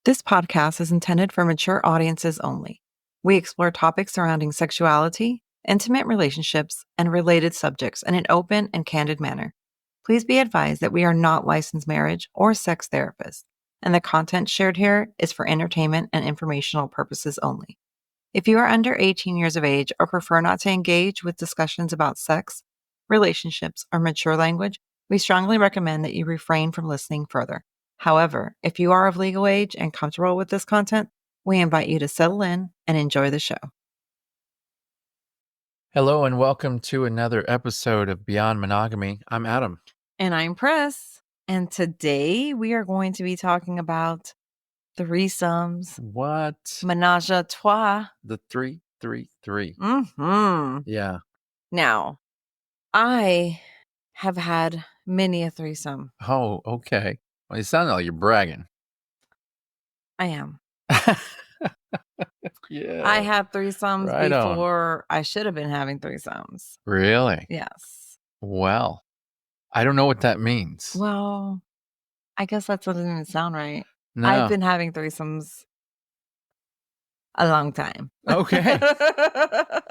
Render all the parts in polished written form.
This podcast is intended for mature audiences only. We explore topics surrounding sexuality, intimate relationships, and related subjects in an open and candid manner. Please be advised that we are not licensed marriage or sex therapists, and the content shared here is for entertainment and informational purposes only. If you are under 18 years of age or prefer not to engage with discussions about sex, relationships, or mature language, we strongly recommend that you refrain from listening further. However, if you are of legal age and comfortable with this content, we invite you to settle in and enjoy the show. Hello and welcome to another episode of Beyond Monogamy. I'm Adam. And I'm Pris. And today we are going to be talking about threesomes. What? Menage a trois. The 333. Mm-hmm. Yeah. Now, I have had many a threesome. Oh, okay. Well, you sound like you're bragging. I am. Yeah. I had threesomes Right before I should have been having threesomes. Really? Yes. Well, I don't know what that means. Well, I guess that doesn't even sound right. No. I've been having threesomes a long time. Okay.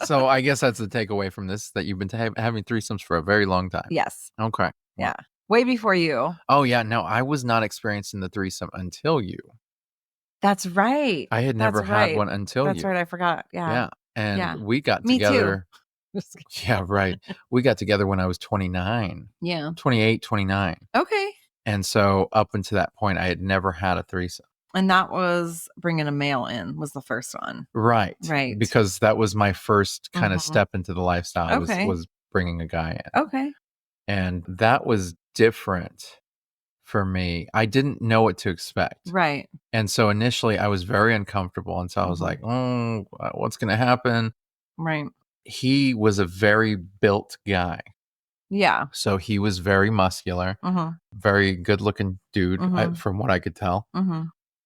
So I guess that's the takeaway from this, that you've been having threesomes for a very long time. Yes. Okay. Yeah. Way before you. Oh, yeah. No, I was not experiencing the threesome until you. That's right. I had never had one until That's you. right. I forgot. Yeah. Yeah. And Yeah. we got Me together. too. Yeah, right. We got together when I was 29, Yeah. 28, 29. Okay. And so up until that point, I had never had a threesome. And that was bringing a male in was the first one. Right. Right. Because that was my first kind of Mhm. step into the lifestyle Okay. was bringing a guy in. Okay. And that was different for me. I didn't know what to expect. Right. And so initially I was very uncomfortable. And so I was like, what's going to happen? Right. He was a very built guy. Yeah. So he was very muscular, very good looking dude, from what I could tell.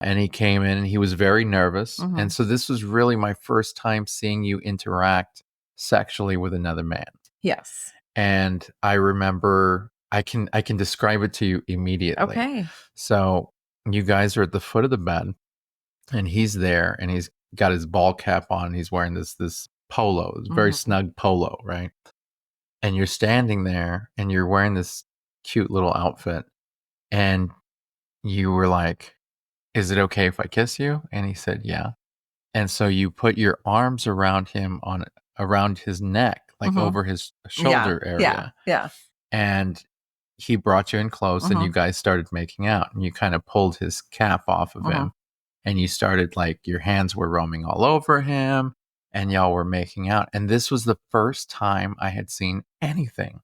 And he came in and he was very nervous. And so this was really my first time seeing you interact sexually with another man. Yes. And I remember, I can describe it to you immediately. Okay. So you guys are at the foot of the bed and he's there and he's got his ball cap on. And he's wearing this polo, this very snug polo, right? And you're standing there and you're wearing this cute little outfit. And you were like, is it okay if I kiss you? And he said, yeah. And so you put your arms around him around his neck, like over his shoulder area. Yeah. And he brought you in close and you guys started making out and you kind of pulled his cap off of him and you started, like, your hands were roaming all over him and y'all were making out. And this was the first time I had seen anything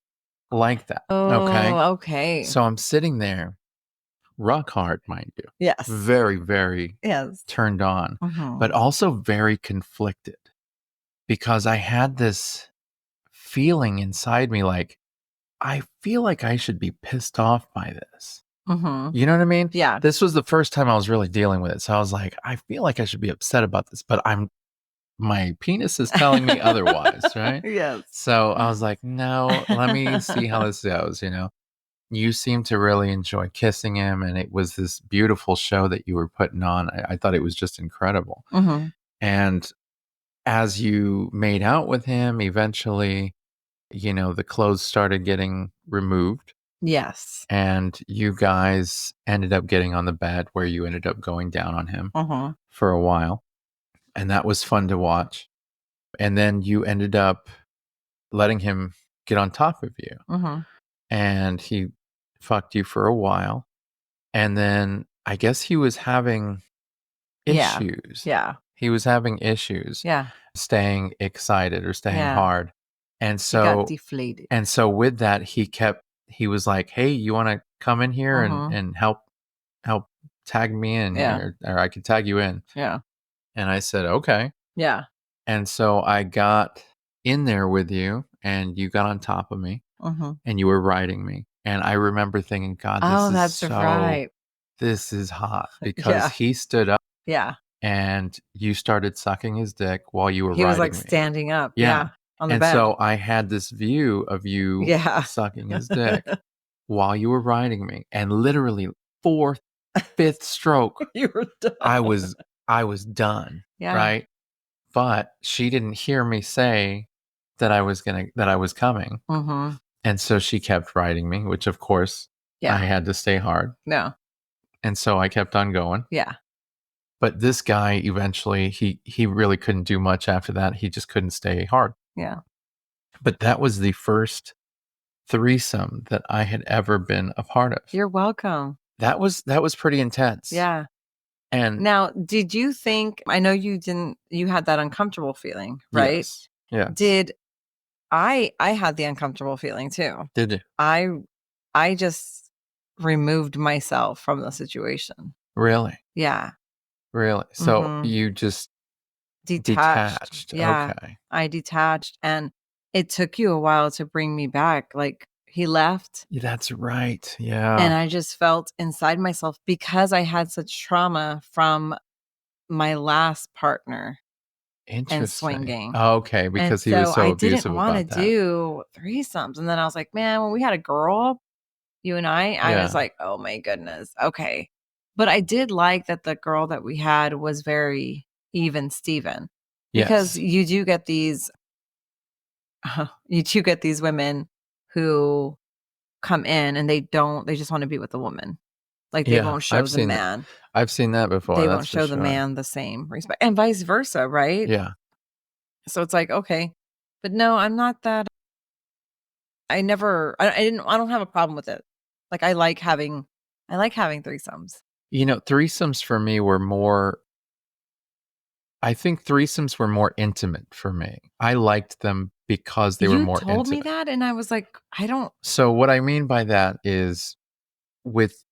like that. Okay. So I'm sitting there, rock hard, mind you. Yes. Very, very turned on, but also very conflicted because I had this feeling inside me like, I feel like I should be pissed off by this. You know what I mean? Yeah. This was the first time I was really dealing with it. So I was like, I feel like I should be upset about this, but my penis is telling me otherwise, right? Yes. So I was like, no, let me see how this goes, you know? You seemed to really enjoy kissing him, and it was this beautiful show that you were putting on. I thought it was just incredible. And as you made out with him, eventually, you know, the clothes started getting removed. Yes. And you guys ended up getting on the bed where you ended up going down on him for a while. And that was fun to watch. And then you ended up letting him get on top of you. And he fucked you for a while. And then I guess he was having issues. Yeah. He was having issues. Yeah. Staying excited or staying hard. And so he got deflated. And so with that, he was like, hey, you want to come in here and help tag me in, or I could tag you in. Yeah. And I said, okay. Yeah. And so I got in there with you and you got on top of me and you were riding me. And I remember thinking, God, this is hot because he stood up. Yeah. And you started sucking his dick while you were riding me. He was like standing up. Yeah. On the bed. So I had this view of you sucking his dick while you were riding me. And literally 4 fifth stroke, You were done. I was done. Yeah. Right. But she didn't hear me say that I was coming. Mm-hmm. And so she kept riding me, which of course I Yeah. had to stay hard. No. And so I kept on going. Yeah. But this guy eventually, he really couldn't do much after that. He just couldn't stay hard. Yeah. But that was the first threesome that I had ever been a part of. You're welcome. That was pretty intense. Yeah. And now, did you think, I know you had that uncomfortable feeling, right? yes. Yeah. Did I had the uncomfortable feeling too. Did you? I just removed myself from the situation. Really? Yeah. Really? So Mhm. you just Detached. Yeah. Okay. I detached, and it took you a while to bring me back. Like, he left, Yeah, that's right. and Yeah. I just felt inside myself, because I had such trauma from my last partner and Interesting. swinging. Okay, And because he was so so I didn't abusive wanna about that. do threesomes, and then I was like, "Man, when we had a girl, you and I was Yeah. like, "Oh my goodness, okay." But I did like that the girl that we had was very even Steven, because Yes. you do get these women who come in and they just wanna be with the woman. Like, they Yeah, won't show the man. I've seen that before, They that's won't for show the sure. man the same respect, and vice versa, right? Yeah. So it's like, okay. But no, I'm not that. I never I don't have a problem with it. Like, I like having threesomes. Threesomes for me were more I think threesomes were more intimate for me. I liked them because they were You more told me intimate. that, and I was like, I don't. So what I mean by that is with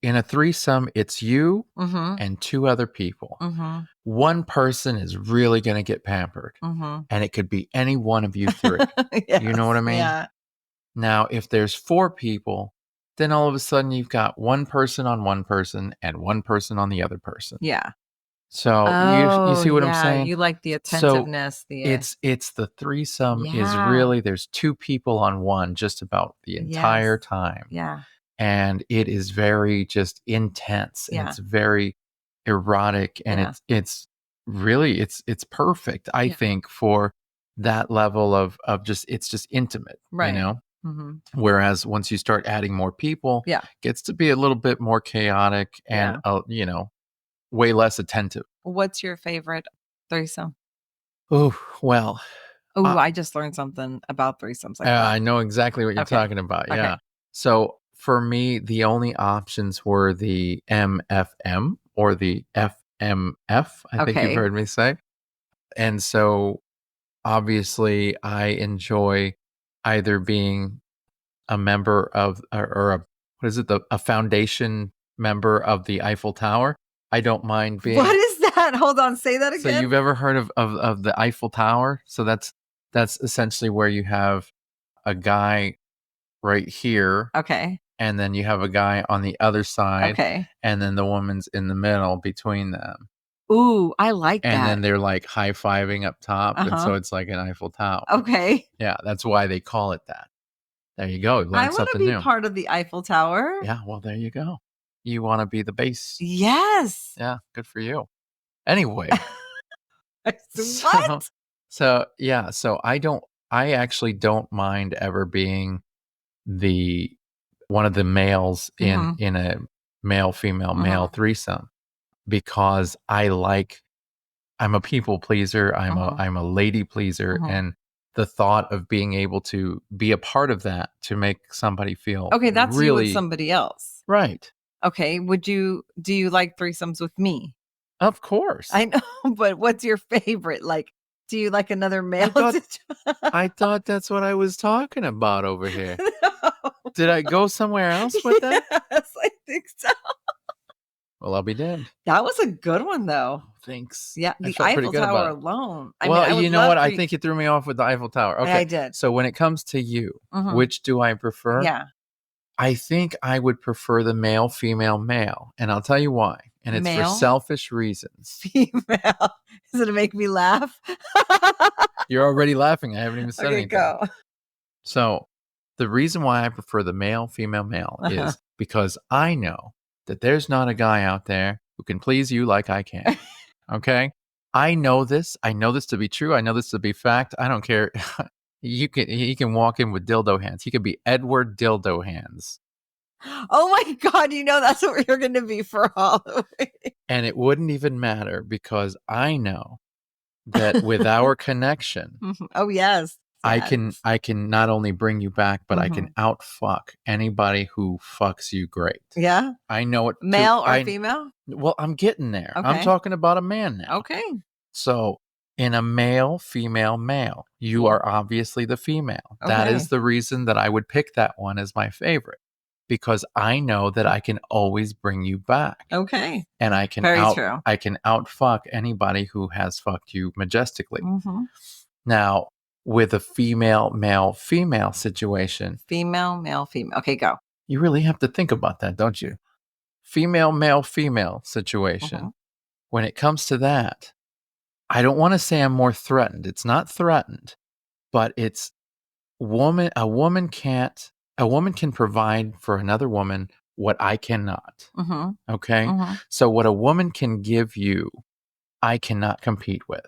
in a threesome, it's you Mhm. and 2 other people. Mhm. One person is really gonna get pampered, Mhm. and it could be any one of you 3. You know what Yes. I mean? Yeah. Now, if there's 4 people, then all of a sudden you've got one person on one person and one person on the other person. Yeah. So you Oh, see what I'm yeah, saying? you like the So attentiveness, it's the threesome is yeah. really there's 2 people on one just about the Yes. entire time. Yeah. And it is very just intense and Yeah. it's very erotic and Yeah. it's really it's perfect, I Yeah. think, for that level of just it's just intimate, Right. Mhm. Whereas once you start adding more people, Yeah. gets to be a little bit more chaotic and Yeah. way less attentive. What's your favorite threesome? Oh, well, Oh, I I just learned something about threesomes, I thought. I know exactly what you're Okay. talking about, Okay. yeah. So, for me, the only options were the MFM or the FMF, I think you've Okay. heard me say. And so, obviously, I enjoy either being a member of or a what is it? A foundation member of the Eiffel Tower. I don't mind What being is that? Hold on, say that so again? you've ever heard of the Eiffel Tower? So that's essentially where you have a guy right here, Okay. and then you have a guy on the other side, Okay. and then the woman's in the middle between them. Ooh, I like And then that. they're like high-fiving up top, and so Uh-huh. it's like an Eiffel Tower. Okay. Yeah, that's why they call it that. There you go, you I learned wanna something be new. part of the Eiffel Tower. Yeah, well, there you go. You wanna be the base. Yes. Yeah, good for you. Anyway, so What? yeah, so I actually don't mind ever being the one of the males Mhm. in a male, female, male Mhm. threesome because I'm a people pleaser, Mhm. I'm a lady pleaser, Mhm. and the thought of being able to be a part of that to make somebody feel Okay, that's you with really somebody else. right. Okay, do you like threesomes with me? Of course. I know, but what's your favorite? Like, do you like another I male thought to I thought that's what I was talking about over here. No. Did I go somewhere else with that? Yes, I think so. Well, I'll be damned. That was a good one, though. Thanks. Yeah, I the felt pretty Eiffel good Tower about it. alone. I mean, Well, I would you know love what? for I you. think you threw me off with the Eiffel Tower. I Okay. did. So when it comes to you, Mhm. which do I prefer? Yeah. I think I would prefer the male, female, male. And I'll tell you why. And it's for Male, selfish reasons. female. Is it to make me laugh? You're already laughing. I haven't even said Okay, anything. go. So the reason why I prefer the male, female, male Uh-huh. is because I know that there's not a guy out there who can please you like I can. Okay? I know this. I know this to be true. I know this to be fact. I don't care. He can walk in with dildo hands. He could be Edward Dildo Hands. Oh my God, that's what you're going to be for Halloween. And it wouldn't even matter because I know that with our connection, oh yes, I can not only bring you back, but I can outfuck anybody who fucks you great. Yeah. I know it. Male or female? Well, I'm getting there. Okay. I'm talking about a man now. Okay. So in a male, female, male, you are obviously the female. Okay. That is the reason that I would pick that one as my favorite, because I know that I can always bring you back. Okay. And I can true. I can outfuck anybody who has fucked you majestically. Now, with a female, male, female situation. Female, male, female. Okay, go. You really have to think about that, don't you? Female, male, female situation. When it comes to that, I don't want to say I'm more threatened. It's not threatened, but it's a woman can provide for another woman what I cannot. Okay? So what a woman can give you, I cannot compete with.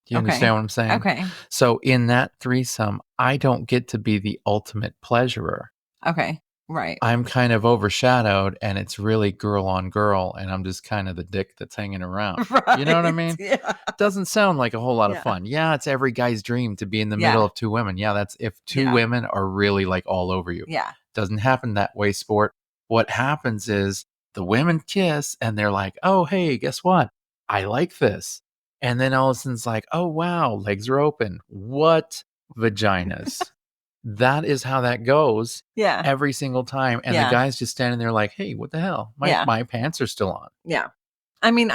Do you understand what I'm saying? Okay. So in that threesome, I don't get to be the ultimate pleasurer. Okay. Right. I'm kind of overshadowed, and it's really girl on girl, and I'm just kind of the dick that's hanging around. Right. You know what I mean? Yeah. Doesn't sound like a whole lot of fun. Yeah, it's every guy's dream to be in the middle of two women. Yeah, that's if two women are really like all over you. Yeah. Doesn't happen that way, sport. What happens is the women kiss, and they're like, oh, hey, guess what? I like this. And then all of a sudden it's like, oh, wow, legs are open. What vaginas? That is how that goes every single time. And the guy's just standing there like, hey, what the hell? My pants are still on. Yeah. I mean,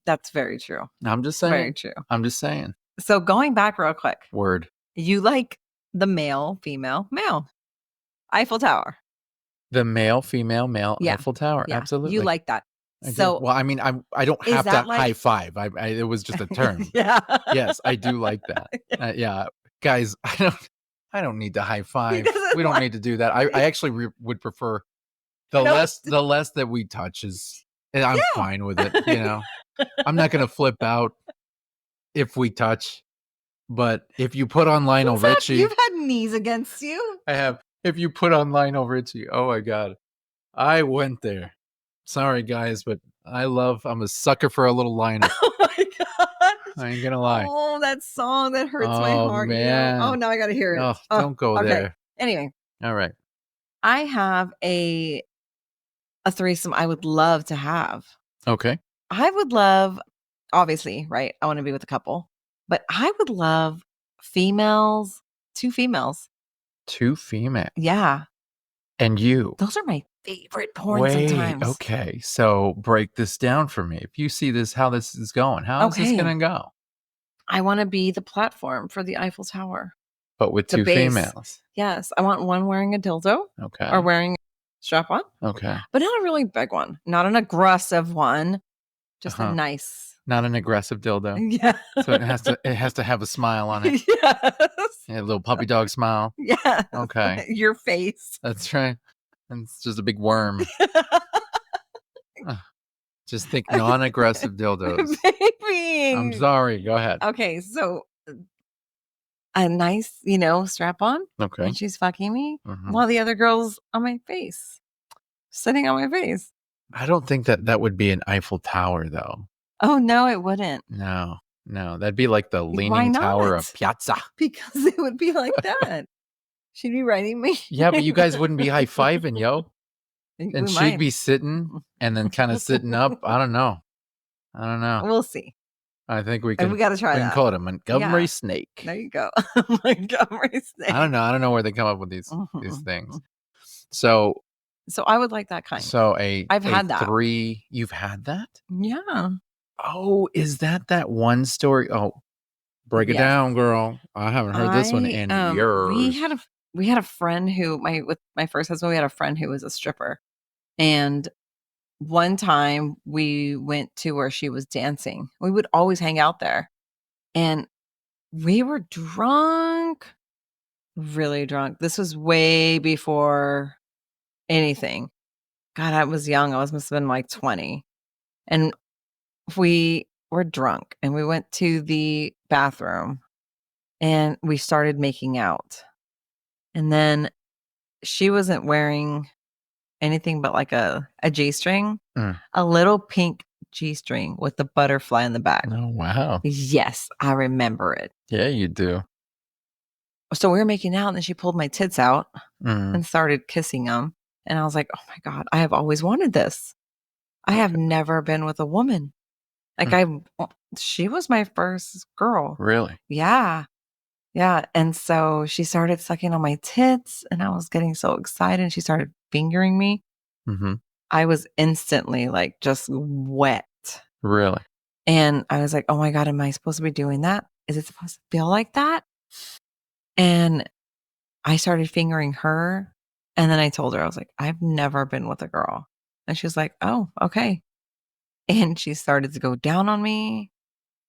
that's very true. I'm just saying. Very true. I'm just saying. So going back real quick. Word. You like the male, female, male. Eiffel Tower. The male, female, male Eiffel Tower. Yeah. Absolutely. You like that. Well, I mean, I don't have to high five. It was just a term. Yes, I do like that. Guys, I don't need to high five. We don't need to do that. I actually would prefer the less that we touch is. And I'm fine with it. I'm not going to flip out if we touch, but if you put on Lionel Richie, you've had knees against you. I have. If you put on Lionel Richie, oh my God, I went there. Sorry guys, but I'm a sucker for a little Lionel. Oh my God. I ain't gonna lie. Oh, that song that hurts my heart. Man. Oh, now I gotta hear it. Oh, don't go there. Anyway. All right. I have a threesome I would love to have. Okay. I would love, obviously, right? I want to be with a couple, but I would love females, 2 females. 2 females. Yeah. And you. Those are my favorite porn sometimes. Okay. So break this down for me. If you see this, how this is going, how is this going to go? I want to be the platform for the Eiffel Tower. But with 2 females. Yes. I want one wearing a dildo. Okay. Or wearing a strap on. Okay. But not a really big one. Not an aggressive one. Just a nice. Not an aggressive dildo. Yeah. So it has to have a smile on it. Yes. Yeah, a little puppy dog smile. Yeah. Okay. Your face. That's right. And it's just a big worm. Just think non-aggressive dildos. Baby. I'm sorry. Go ahead. Okay. So a nice, strap on. Okay. And she's fucking me while the other girl's on my face. Sitting on my face. I don't think that would be an Eiffel Tower, though. Oh, no, it wouldn't. No. That'd be like the Leaning Tower of Piazza. Because it would be like that. She'd be writing me. Yeah, but you guys wouldn't be high-fiving, yo. And she'd be sitting and then kind of sitting up. I don't know. We'll see. I think we can. We got to try that. We can call it a Montgomery snake. There you go. Montgomery snake. I don't know where they come up with these things. So I would like that kind. So I've had that. 3. You've had that? Yeah. Oh, is that one story? Oh, break it down, girl. I haven't heard this one in years. We had a friend who with my first husband, we had a friend who was a stripper. And one time we went to where she was dancing. We would always hang out there. And we were drunk, really drunk. This was way before anything. God, I was young. I must have been like 20. And we were drunk and we went to the bathroom and we started making out. And then she wasn't wearing anything but like a G-string, a little pink G-string with the butterfly in the back. Oh, wow. Yes, I remember it. Yeah, you do. So we were making out and then she pulled my tits out and started kissing them. And I was like, oh my God, I have always wanted this. I have never been with a woman. Like she was my first girl. Really? Yeah. Yeah. And so she started sucking on my tits and I was getting so excited and she started fingering me. I was instantly like just wet. Really? And I was like, oh my God, am I supposed to be doing that? Is it supposed to feel like that? And I started fingering her. And then I told her, I was like, I've never been with a girl. And she was like, oh, okay. And she started to go down on me.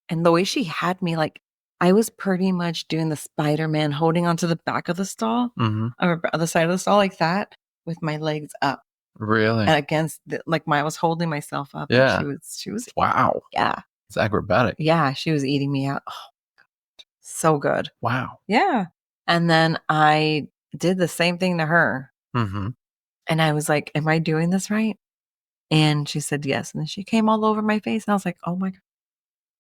And the way she had me, like, I was pretty much doing the Spider-Man holding onto the back of the stall or the side of the stall like that with my legs up. Really? And against I was holding myself up. Yeah. And she was wow. Yeah. It's acrobatic. Yeah. She was eating me out. Oh my God. So good. Wow. Yeah. And then I did the same thing to her. And I was like, am I doing this right? And she said yes. And then she came all over my face. And I was like, oh my God.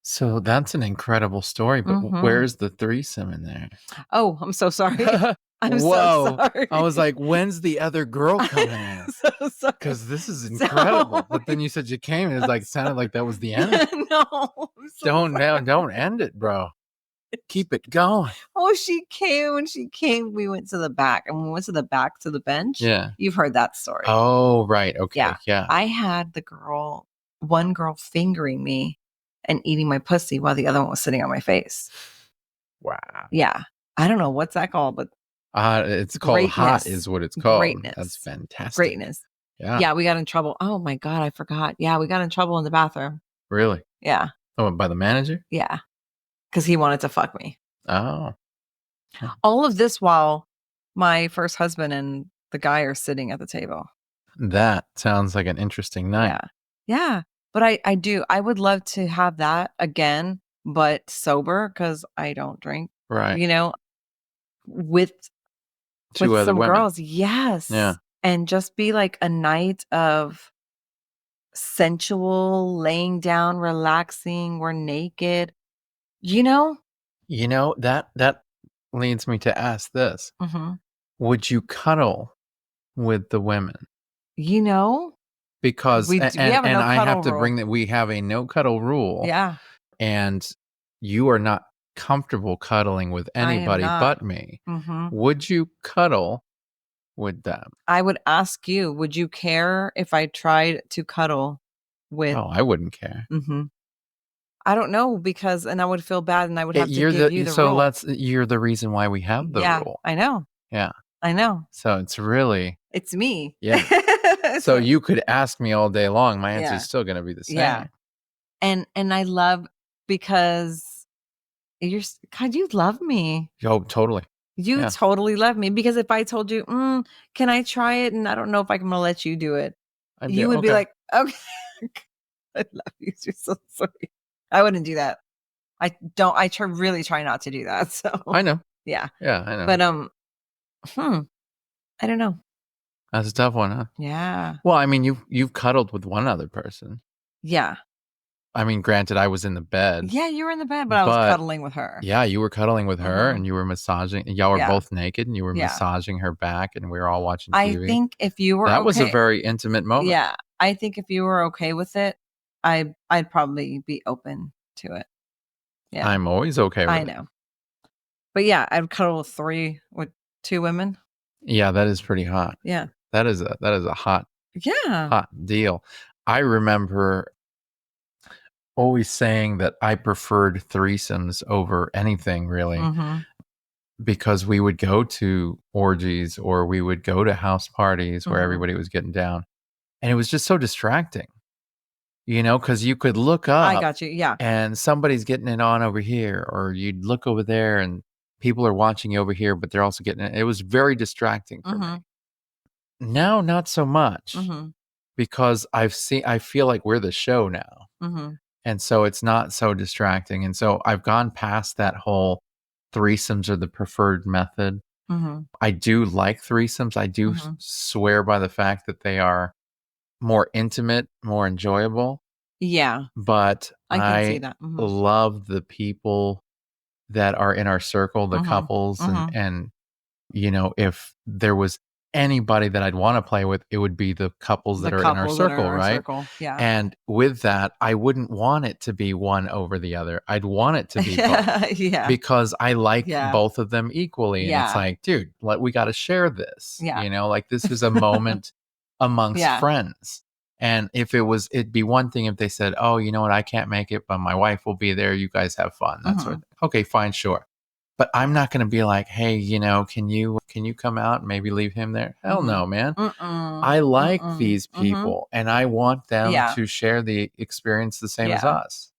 So that's an incredible story, but where's the threesome in there? Oh, I'm so sorry. I'm Whoa. so sorry. I was like, when's the other girl coming in? So sorry. Because this is incredible. But then you said you came and it sounded like that was the end. No. I'm so sorry. Don't end it, bro. Keep it going. Oh, she came. When she came, we went to the back. And when we went to the back to the bench, Yeah. you've heard that story. Oh, right. Okay. Yeah. I had one girl fingering me and eating my pussy while the other one was sitting on my face. Wow. Yeah. I don't know what's that called, but it's called greatness. Hot is what it's called. Greatness. That's fantastic. Greatness. Yeah. Yeah, we got in trouble. Oh my God, I forgot. Yeah, we got in trouble in the bathroom. Really? Yeah. Oh, by the manager? Yeah. Because he wanted to fuck me. Oh. All of this while my first husband and the guy are sitting at the table. That sounds like an interesting night. Yeah. Yeah. But I would love to have that again, but sober because I don't drink. Right. You know, with Two other some women. girls. Yes. Yeah. And just be like a night of sensual, laying down, relaxing, we're naked. You know? That leads me to ask this. Would you cuddle with the women? Because we have a no I have cuddle to rule. bring that we have a no cuddle rule. Yeah. And you are not comfortable cuddling with anybody but me. Would you cuddle with them? I would ask you, would you care if I tried to cuddle with Oh, I wouldn't care. I don't know because and I would feel bad and I would have to give you the rule. You're the reason why we have the rule. I know. Yeah. I know. So It's me. Yeah. So you could ask me all day long. My answer is still going to be the same. Yeah. And I love because God, you love me. Oh, totally. You totally love me because if I told you, can I try it? And I don't know if I'm going to let you do it. You would be like, okay. I love you. You're so sweet. I wouldn't do that. I really try not to do that. So I know. Yeah. Yeah, I know. But I don't know. That's a tough one, huh? Yeah. Well, I mean, you've cuddled with one other person. Yeah. I mean, granted, I was in the bed. Yeah, you were in the bed, but I was cuddling with her. Yeah, you were cuddling with her and you were massaging. Y'all were both naked and you were Yeah. massaging her back and we were all watching TV. I think if you were That was a very intimate moment. Yeah. I think if you were okay with it, I'd probably be open to it. Yeah. I'm always okay with it. I know. But yeah, I'd cuddle with 2 women. Yeah, that is pretty hot. Yeah. That is a hot deal. I remember always saying that I preferred threesomes over anything really because we would go to orgies or we would go to house parties where everybody was getting down and it was just so distracting, because you could look up. I got you. Yeah. And somebody's getting it on over here or you'd look over there and people are watching you over here, but they're also getting it. It was very distracting for me. Now, not so much. because I feel like we're the show now. Mm-hmm. And so it's not so distracting. And so I've gone past that whole threesomes are the preferred method. Mm-hmm. I do like threesomes. I do Mm-hmm. swear by the fact that they are more intimate, more enjoyable. Yeah, But I can see I that. Mm-hmm. love the people that are in our circle, the Mm-hmm. couples, Mm-hmm. and if there was anybody that I'd want to play with, it would be the couples The that are in our couples that are in circle, our right? circle. Yeah. And with that, I wouldn't want it to be one over the other. I'd want it to be both Yeah. because I like Yeah. both of them equally. And it's Yeah. like, dude, we got to share this. Yeah. Like this is a moment amongst Yeah. friends. And it'd be one thing if they said, oh, you know what, I can't make it, but my wife will be there. You guys have fun. That sort of thing. Okay, fine, sure. But I'm not going to be like, hey, can you come out and maybe leave him there? Hell no, man. Mm-mm. I like Mm-mm. these people and I want them Yeah. to share the experience the same as Yeah. us,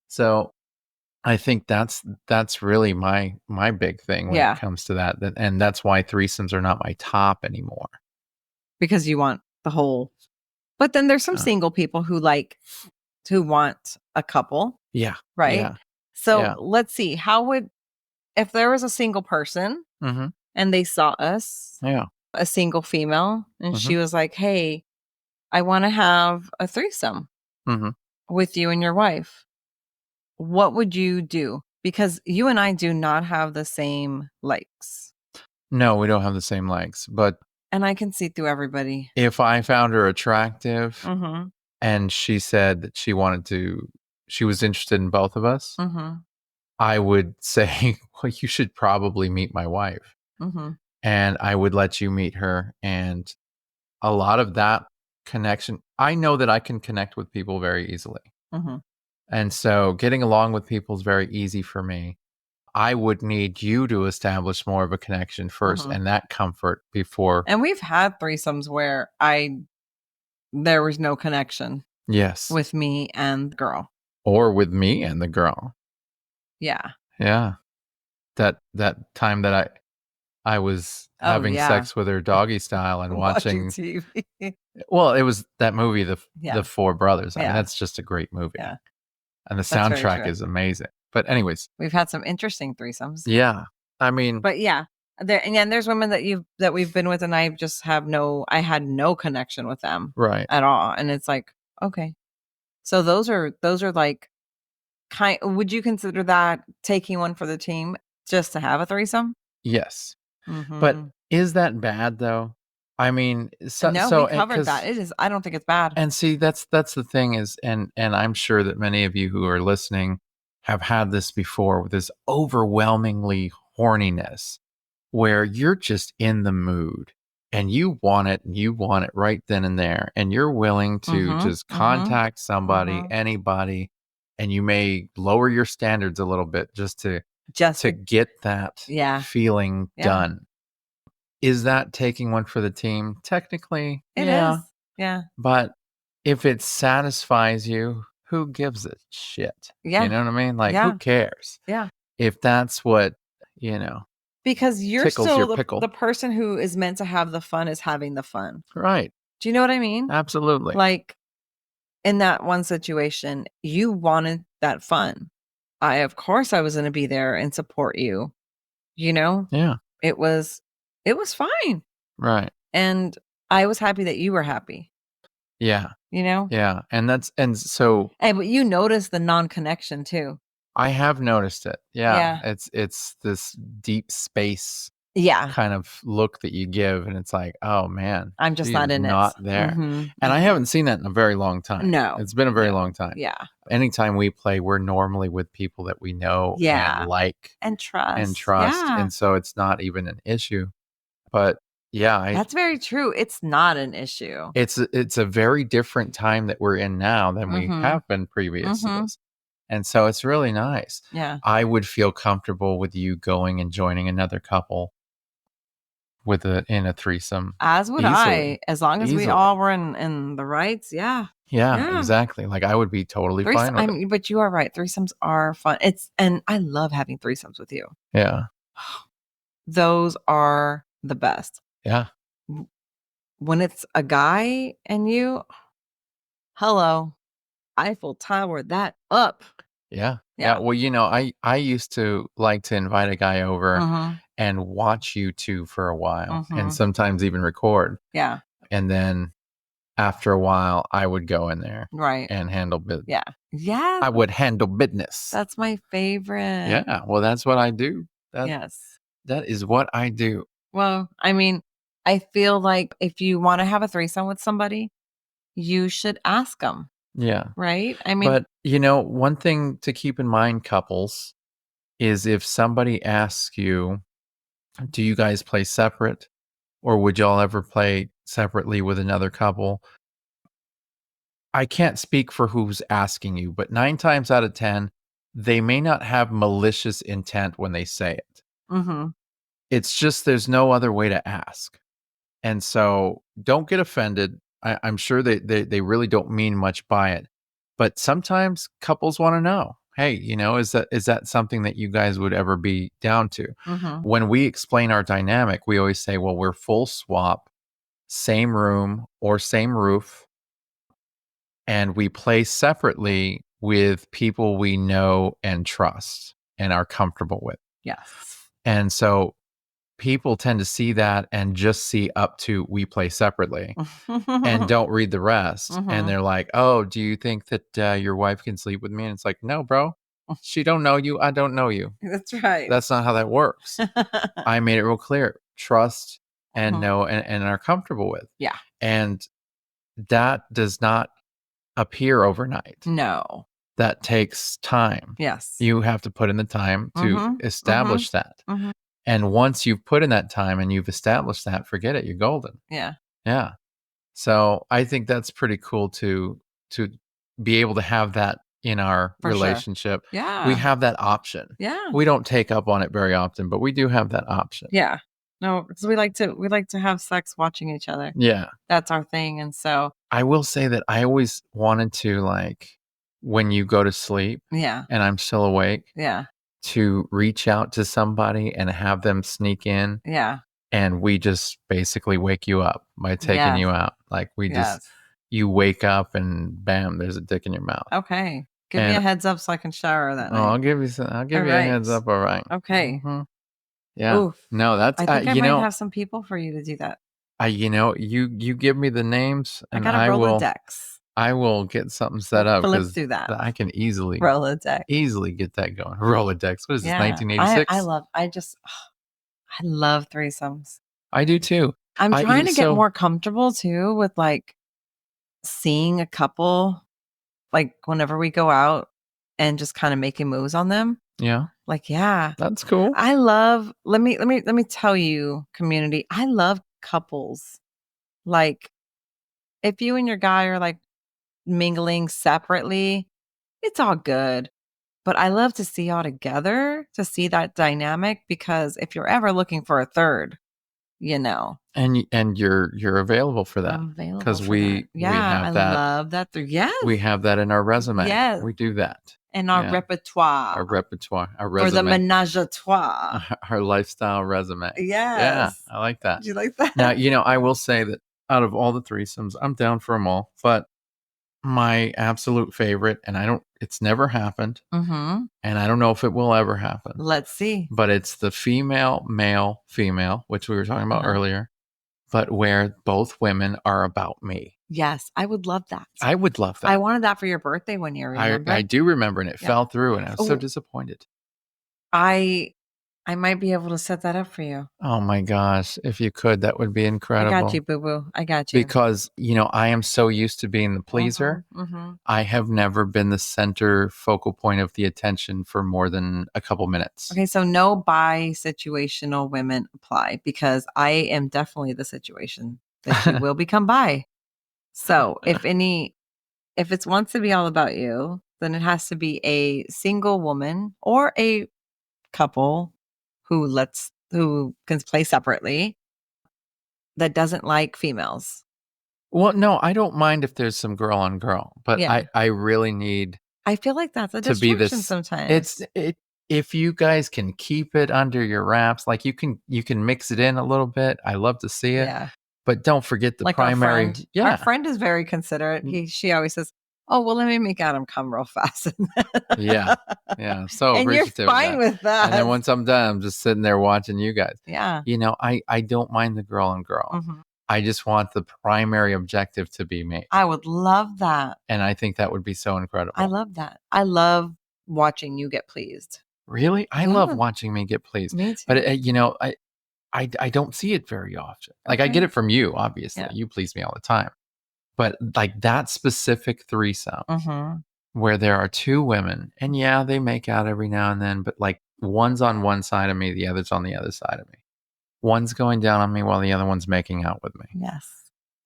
So I think that's really my big thing when Yeah. it comes to that. And that's why threesomes are not my top anymore. Because you want the whole. But then there's some single people who want a couple, Yeah. right? Yeah. So Yeah. let's see, if there was a single person Mm-hmm. and they saw us, Yeah. a single female, and Mm-hmm. she was like, hey, I want to have a threesome Mm-hmm. with you and your wife, what would you do? Because you and I do not have the same likes. No, we don't have the same likes, but And I can see through everybody. if I found her attractive Mm-hmm. and she said that she was interested in both of us, Mm-hmm. I would say, well, you should probably meet my wife. Mm-hmm. And I would let you meet her. And a lot of that connection, I know that I can connect with people very easily. Mm-hmm. And so getting along with people is very easy for me. I would need you to establish more of a connection first and that comfort before. And we've had threesomes where there was no connection. Yes. With me and the girl. Or with me and the girl. Yeah. Yeah. That time that I was having sex with her doggy style and watching TV. Well, it was that movie, Yeah. The Four Brothers. I mean, Yeah. that's just a great movie. Yeah. And the That's very soundtrack true. is amazing. But anyways, We've had some interesting threesomes. yeah. I mean, But yeah, there's women that we've been with, and I just I had no connection with them right. at all. And it's like, okay. So those are like would you consider that taking one for the team just to have a threesome? Yes. Mm-hmm. But is that bad though? I mean, No, we covered that. It is. I don't think it's bad. And see, that's the thing is, and I'm sure that many of you who are listening have had this before with this overwhelmingly horniness where you're just in the mood and you want it right then and there. And you're willing to just contact somebody, anybody, and you may lower your standards a little bit just to get that feeling done. Is that taking one for the team? Technically, it is. Yeah. But if it satisfies you, who gives a shit? Yeah. You know what I mean? Like, who cares? Yeah. If that's what, because you're tickles still your pickle. The person who is meant to have the fun is having the fun. Right. Do you know what I mean? Absolutely. Like in that one situation, you wanted that fun. Of course I was going to be there and support you. Yeah. It was fine. Right. And I was happy that you were happy. Yeah. Yeah. And so. Hey, but you noticed the non-connection too. I have noticed it. Yeah. It's this deep space kind of look that you give. And it's like, oh man, I'm just not in not it. there. And I haven't seen that in a very long time. No. It's been a very long time. Yeah. Anytime we play, we're normally with people that we know and like. And trust. Yeah. And so it's not even an issue. But yeah. That's very true. It's not an issue. It's a very different time that we're in now than we have been previous to this. And so it's really nice. Yeah. I would feel comfortable with you going and joining another couple in a threesome. As would easily. I, as long as we all were in the rights. Yeah. Yeah, exactly. Like I would be totally fine with it. But you are right. Threesomes are fun. And I love having threesomes with you. Yeah. Those are the best. Yeah. when it's a guy and you, hello, Eiffel Tower that up. Yeah. Yeah. Well, I used to like to invite a guy over Mhm. and watch you two for a while and Mhm. sometimes even record. Yeah. And then after a while, I would go in there Right. and handle business. Yeah. Yeah. I would handle business. That's my favorite. Yeah. Well, that's what I do. Yes. That is what I do. Well, I mean, I feel like if you wanna have a threesome with somebody, you should ask them, Yeah. right? I mean, But, one thing to keep in mind, couples, is if somebody asks you, do you guys play separate or would y'all ever play separately with another couple? I can't speak for who's asking you, but 9 times out of 10, they may not have malicious intent when they say it. mhm. It's just there's no other way to ask. And so don't get offended. I'm sure they really don't mean much by it. But sometimes couples want to know, hey, is that something that you guys would ever be down to? Mhm. When we explain our dynamic, we always say, well, we're full swap, same room or same roof, and we play separately with people we know and trust and are comfortable with. Yes. And so people tend to see that and just see up to we play separately and don't read the rest. And Mhm. they're like, oh, do you think that your wife can sleep with me? And it's like, no, bro, she don't know you. I don't know you. That's right. That's not how that works. I made it real clear. Trust and Mhm. know and are comfortable with. Yeah. And that does not appear overnight. No. That takes time. Yes. You have to put in the time to Mhm. establish that. Mhm. And once you've put in that time and you've established that, forget it, you're golden. Yeah. Yeah. So I think that's pretty cool to be able to have that in our For sure. relationship. We Yeah. have that option. Yeah. We don't take up on it very often, but we do have that option. Yeah. No, because we like to have sex watching each other. Yeah. That's our thing, and so I will say that I always wanted to, like, when you go to sleep yeah. and I'm still awake, Yeah. to reach out to somebody and have them sneak in Yeah. and we just basically wake you up by taking you Yes. out. Like Yes. you wake up and bam, there's a dick in your mouth. Okay. Give me And a heads up so I can shower that night. I'll give you I'll give All you a heads right. up. All right. Okay. Mhm. Yeah. Oof. No, that's I think I might have some people for you to do that. you give me the names I and got a Rolodex. I will get something set up Flip because through that. I can easily Rolodex. get that going. Rolodex. What is this? Yeah. 1986? I love threesomes. I do too. I'm I trying to get so more comfortable too with like seeing a couple like whenever we go out and just kind of making moves on them. yeah, Like, yeah. that's cool. I love let me tell you, community, I love couples. Like if you and your guy are like mingling separately, it's all good. But I love to see y'all together to see that dynamic because if you're ever looking for a third, you know, And you're available for that I'm available because for that. we Yeah, I have that love that. Yes. we have that in our resume. Yes. We do that. And our Yeah. repertoire Our repertoire, our for the resume, menage a trois. our lifestyle resume. Yeah, Yes. I like that. Do you like that? Now, I will say that out of all the threesomes, I'm down for them all, but my absolute favorite, and it's never happened, Mm-hmm. and I don't know if it will ever happen, Let's see. but it's the female, male, female, which we were talking about earlier, but where both women are about me. Yes, I would love that. I would love that. I wanted that for your birthday one year, remember? I do remember, and it Yeah. fell through, and I was so Oh. disappointed. I might be able to set that up for you. Oh my gosh, if you could, that would be I incredible. got you, boo-boo. I got you. Because, I am so used to being the pleaser. Mm-hmm. I have never been the center focal point of the attention for more than a couple minutes. Okay, so no bi-situational women apply because I am definitely the situation that you will become bi. So if it wants to be all about you, then it has to be a single woman or a couple who can play separately that doesn't like females. Well, no, I don't mind if there's some girl on girl, but Yeah. I really need I feel like that's a to be distraction this. sometimes. If you guys can keep it under your wraps, like you can mix it in a little bit. I love to see it. Yeah. But don't forget the like primary. our friend. Yeah. Our friend is very considerate. She always says, "Oh, well, let me make Adam come real fast." Yeah. Yeah. So and you're appreciative of fine that. with that. And then once I'm done, I'm just sitting there watching you guys. Yeah. You know, I don't mind the girl on girl. Mm-hmm. I just want the primary objective to be me. I would love that. And I think that would be so incredible. I love that. I love watching you get pleased. Really? I love watching me get pleased. Me too. But, you know, I don't see it very often. Like, I get it from you, obviously. Yeah. You please me all the time. But, like, that specific threesome Mm-hmm. where there are two women, and yeah, they make out every now and then, but, like, one's on one side of me, the other's on the other side of me. One's going down on me while the other one's making out with me. Yes.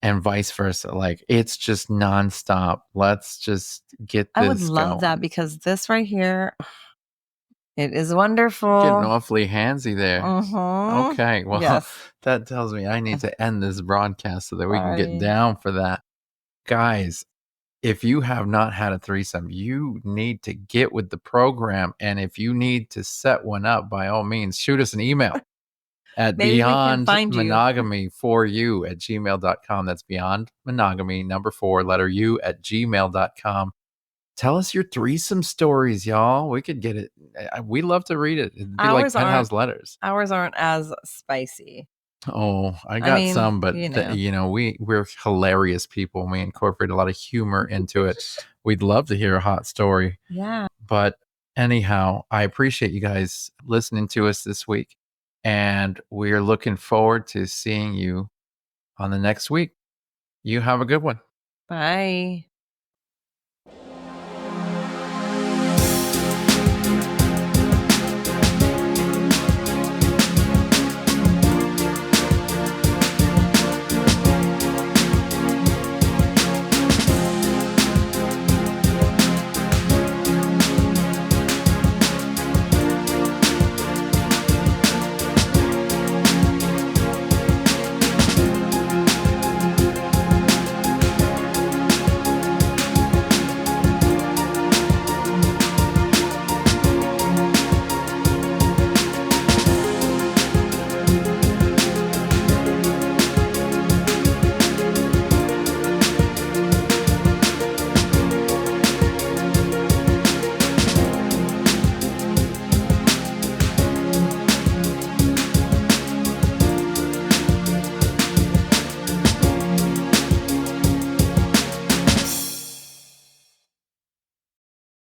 And vice versa. Like, it's just nonstop. Let's just get this I would love that, because this right here, it is wonderful. Getting awfully handsy there. Mm-hmm. Okay. Well, yes. that tells me I need to end this broadcast so that we can get Sorry. down for that. Guys, if you have not had a threesome, you need to get with the program. And if you need to set one up, by all means, shoot us an email at beyondmonogamy4u@gmail.com. That's beyond monogamy, number 4, letter U @gmail.com. Tell us your threesome stories, y'all. We could get it. We love to read it. It'd be like penthouse letters. Ours aren't as spicy. Oh, I got some, but you know. We're hilarious people, and we incorporate a lot of humor into it. We'd love to hear a hot story. Yeah. But anyhow, I appreciate you guys listening to us this week, and we're looking forward to seeing you on the next week. You have a good one. Bye.